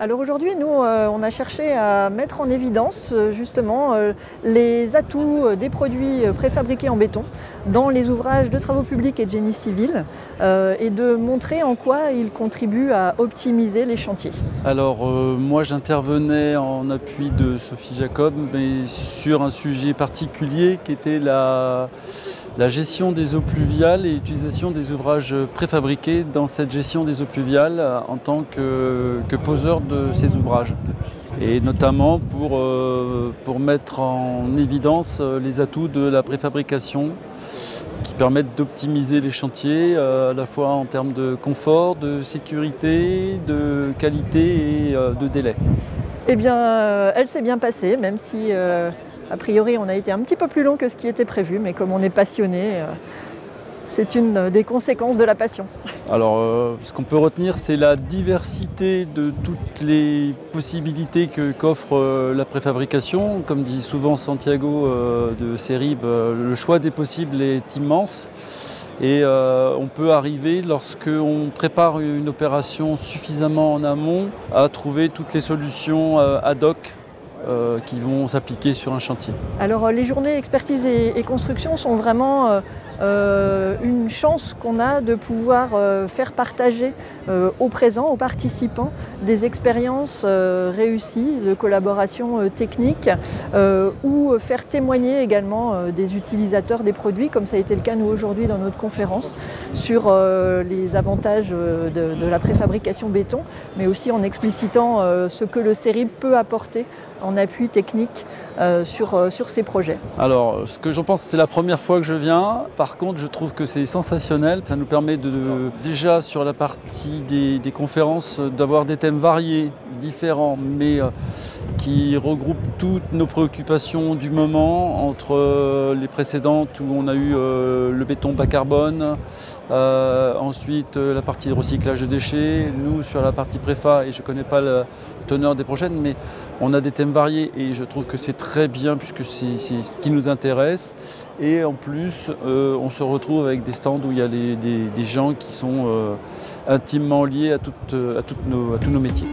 Alors aujourd'hui, nous, on a cherché à mettre en évidence justement les atouts des produits préfabriqués en béton dans les ouvrages de travaux publics et de génie civil et de montrer en quoi ils contribuent à optimiser les chantiers. Alors moi j'intervenais en appui de Sophie Jacob, mais sur un sujet particulier qui était la gestion des eaux pluviales et l'utilisation des ouvrages préfabriqués dans cette gestion des eaux pluviales en tant que poseur de ces ouvrages. Et notamment pour mettre en évidence les atouts de la préfabrication qui permettent d'optimiser les chantiers à la fois en termes de confort, de sécurité, de qualité et de délai. Eh bien, elle s'est bien passée, même si a priori on a été un petit peu plus long que ce qui était prévu, mais comme on est passionné, c'est une des conséquences de la passion. Alors, ce qu'on peut retenir, c'est la diversité de toutes les possibilités qu'offre la préfabrication. Comme dit souvent Santiago de Cerib, le choix des possibles est immense. Et on peut arriver, lorsqu'on prépare une opération suffisamment en amont, à trouver toutes les solutions ad hoc qui vont s'appliquer sur un chantier. Alors les journées expertise et construction sont vraiment une chance qu'on a de pouvoir faire partager au présent, aux participants, des expériences réussies de collaboration technique ou faire témoigner également des utilisateurs des produits, comme ça a été le cas nous aujourd'hui dans notre conférence, sur les avantages de la préfabrication béton, mais aussi en explicitant ce que le Cerib peut apporter en appui technique sur ces projets. Alors, ce que j'en pense, c'est la première fois que je viens. Par contre, je trouve que c'est sensationnel. Ça nous permet déjà sur la partie des conférences d'avoir des thèmes variés, différents, mais qui regroupent toutes nos préoccupations du moment, entre les précédentes où on a eu le béton bas carbone, ensuite la partie recyclage de déchets, nous sur la partie préfa, et je ne connais pas la teneur des prochaines, mais on a des thèmes variés et je trouve que c'est très bien puisque c'est ce qui nous intéresse. Et en plus, on se retrouve avec des stands où il y a des gens qui sont intimement liés à tous nos métiers.